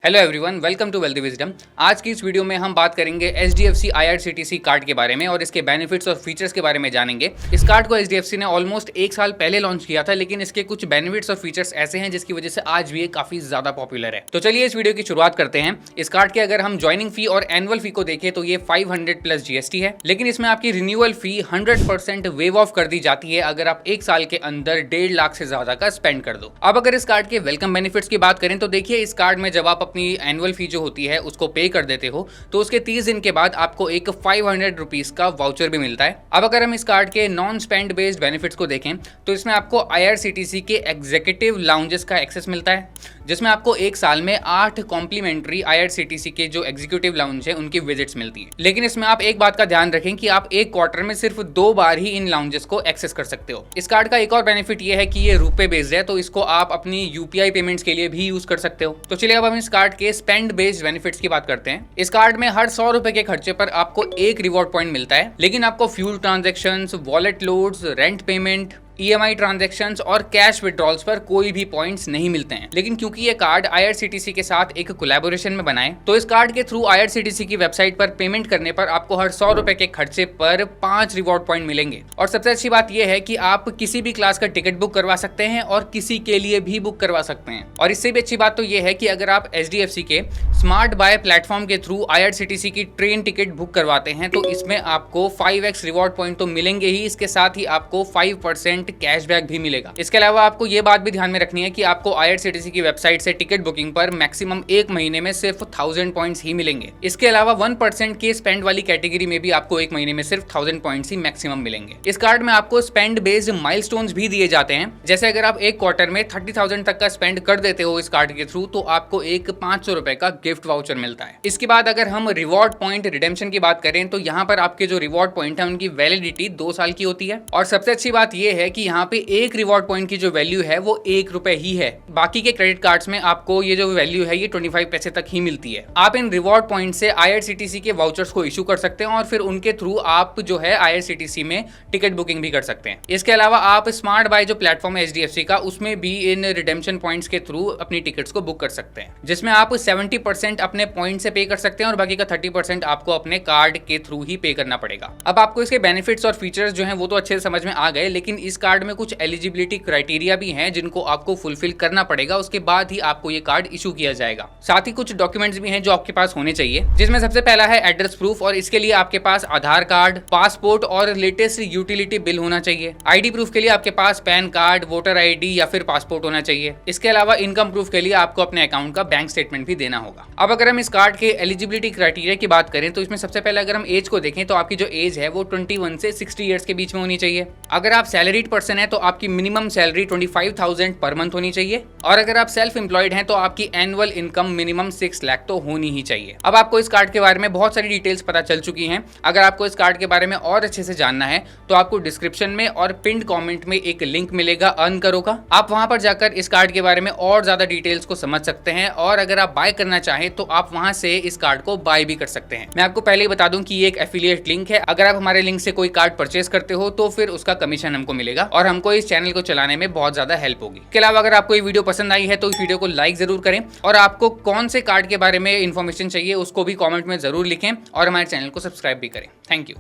Hello everyone, welcome to Wealthy Wisdom. आज की इस वीडियो में हम बात करेंगे HDFC IRCTC कार्ड के बारे में और इसके बेनिफिट्स और फीचर्स के बारे में जानेंगे। इस कार्ड को HDFC ने ऑलमोस्ट एक साल पहले लॉन्च किया था, लेकिन इसके कुछ बेनिफिट्स और फीचर्स ऐसे हैं जिसकी वजह से आज भी ये काफी ज्यादा पॉपुलर है। तो चलिए इस वीडियो की शुरुआत करते हैं। इस कार्ड के अगर हम ज्वाइनिंग फी और एनुअल फी को देखें तो ये 500 प्लस GST है, लेकिन इसमें आपकी रिन्यूअल फी 100% वेव ऑफ कर दी जाती है अगर आप एक साल के अंदर 1.5 लाख से ज्यादा का स्पेंड कर दो। अब अगर इस कार्ड के वेलकम बेनिफिट्स की बात करें तो देखिए, इस कार्ड में जब आप अपनी एनुअल फी जो होती है उसको पे कर देते हो तो उसके 30 दिन के बाद आपको एक 500 रुपीज का वाउचर भी मिलता है। अब अगर हम इस कार्ड के नॉन स्पेंड बेस्ड बेनिफिट्स को देखें तो इसमें आपको IRCTC के एग्जीक्यूटिव लाउंजेस का एक्सेस मिलता है, जिसमें आपको एक साल में 8 कॉम्प्लीमेंट्री IRCTC के जो एग्जीक्यूटिव लाउंज है उनकी विजिट्स मिलती है। लेकिन इसमें आप एक बात का ध्यान रखें कि आप एक क्वार्टर में सिर्फ 2 बार ही इन लाउंजेस को एक्सेस कर सकते हो। इस कार्ड का एक और बेनिफिट ये है कि ये रुपए बेस्ड है, तो इसको आप अपनी UPI पेमेंट्स के लिए भी यूज कर सकते हो। तो चलिए अब हम इस कार्ड के स्पेंड बेस्ड बेनिफिट्स की बात करते हैं। इस कार्ड में हर 100 रुपए के खर्चे पर आपको एक रिवॉर्ड पॉइंट मिलता है, लेकिन आपको fuel transactions, wallet loads, rent payment, EMI transactions और कैश विड्रॉल्स पर कोई भी पॉइंट्स नहीं मिलते हैं। लेकिन क्योंकि ये कार्ड IRCTC के साथ एक कोलैबोरेशन में बना है, तो इस कार्ड के थ्रू IRCTC की वेबसाइट पर पेमेंट करने पर आपको हर 100 रुपए के खर्चे पर 5 रिवॉर्ड पॉइंट मिलेंगे। और सबसे अच्छी बात यह है कि आप किसी भी क्लास का टिकट बुक करवा सकते हैं और किसी के लिए भी बुक करवा सकते हैं। और इससे भी अच्छी बात तो यह है कि अगर आप HDFC के स्मार्ट बाय प्लेटफॉर्म के थ्रू IRCTC की ट्रेन टिकट बुक करवाते हैं तो इसमें आपको 5x रिवॉर्ड पॉइंट तो मिलेंगे ही, इसके साथ ही आपको 5% कैशबैक भी मिलेगा। इसके अलावा आपको यह बात भी ध्यान में रखनी है कि आपको IRCTC की वेबसाइट से टिकट बुकिंग पर मैक्सिमम एक महीने में सिर्फ 1000 पॉइंट्स ही मिलेंगे। इसके अलावा 1% के स्पेंड वाली कैटेगरी में भी आपको एक महीने में सिर्फ 1000 पॉइंट्स ही मैक्सिमम मिलेंगे। इस कार्ड में आपको स्पेंड बेस्ड माइलस्टोन्स भी दिए जाते हैं। जैसे अगर आप एक क्वार्टर में 30,000 तक का स्पेंड कर देते हो इस कार्ड के थ्रू तो आपको एक 500 रुपए का गिफ्ट वाउचर मिलता है। इसके बाद अगर हम रिवॉर्ड पॉइंट रिडेम्पशन की बात करें तो यहाँ पर आपके जो रिवॉर्ड पॉइंट है उनकी वैलिडिटी 2 साल की होती है। और सबसे अच्छी बात यह है कि यहाँ पे एक रिवॉर्ड पॉइंट की जो वैल्यू है वो 1 रुपए ही है। बाकी के क्रेडिट कार्ड्स में आपको ये जो वैल्यू है ये 25 पैसे तक ही मिलती है। आप इन रिवॉर्ड पॉइंट से IRCTC के वाउचर्स को इशू कर सकते हैं और फिर उनके थ्रू आप जो है IRCTC में टिकट बुकिंग भी कर सकते हैं। इसके अलावा आप स्मार्ट बाय जो प्लेटफॉर्म है HDFC का, उसमें भी इन रिडेम्पशन पॉइंट्स के थ्रू अपनी टिकट्स को बुक कर सकते हैं, जिसमें आप 70% अपने पॉइंट से पे कर सकते हैं और बाकी का 30% आपको अपने कार्ड के थ्रू ही पे करना पड़ेगा। अब आपको इसके बेनिफिट्स और फीचर्स जो हैं वो तो अच्छे से समझ में आ गए, लेकिन इस कार्ड में कुछ एलिजिबिलिटी क्राइटेरिया भी हैं जिनको आपको फुलफिल करना पड़ेगा, उसके बाद ही आपको ये कार्ड इशू किया जाएगा। साथ ही कुछ डॉक्यूमेंट्स भी हैं जो आपके पास होने चाहिए, जिसमें सबसे पहला है एड्रेस प्रूफ, और इसके लिए आपके पास आधार कार्ड, पासपोर्ट और लेटेस्ट यूटिलिटी बिल होना चाहिए। ID प्रूफ के लिए आपके पास पैन कार्ड, वोटर ID या फिर पासपोर्ट होना चाहिए। इसके अलावा इनकम प्रूफ के लिए आपको अपने अकाउंट का बैंक स्टेटमेंट भी देना होगा। अब अगर हम इस कार्ड के एलिजिबिलिटी क्राइटेरिया की बात करें तो इसमें सबसे पहले अगर हम एज को देखें तो आपकी जो एज है वो 21 से 60 ईयर्स के बीच में होनी चाहिए। अगर आप सैलरीड पर्सन है तो आपकी मिनिमम सैलरी 25,000 पर मंथ होनी चाहिए, और अगर आप सेल्फ एम्प्लॉयड हैं तो आपकी एनुअल इनकम मिनिमम 6 लाख तो होनी ही चाहिए। अब आपको इस कार्ड के बारे में बहुत सारी डिटेल्स पता चल चुकी हैं। अगर आपको इस कार्ड के बारे में और अच्छे से जानना है तो आपको डिस्क्रिप्शन में और पिन्ड कमेंट में एक लिंक मिलेगा अर्न करो का, आप वहां पर जाकर इस कार्ड के बारे में और ज्यादा डिटेल्स को समझ सकते हैं, और अगर आप बाय करना चाहें तो आप वहां से इस कार्ड को बाय भी कर सकते हैं। मैं आपको पहले ही बता दूं कि ये एक एफिलिएट लिंक है। अगर आप हमारे लिंक से कोई कार्ड परचेस करते हो तो फिर उसका कमीशन हमको मिलेगा और हमको इस चैनल को चलाने में बहुत ज्यादा हेल्प होगी। इसके अलावा अगर आपको ये वीडियो पसंद आई है तो इस वीडियो को लाइक जरूर करें, और आपको कौन से कार्ड के बारे में इंफॉर्मेशन चाहिए उसको भी कमेंट में जरूर लिखें, और हमारे चैनल को सब्सक्राइब भी करें। Thank you.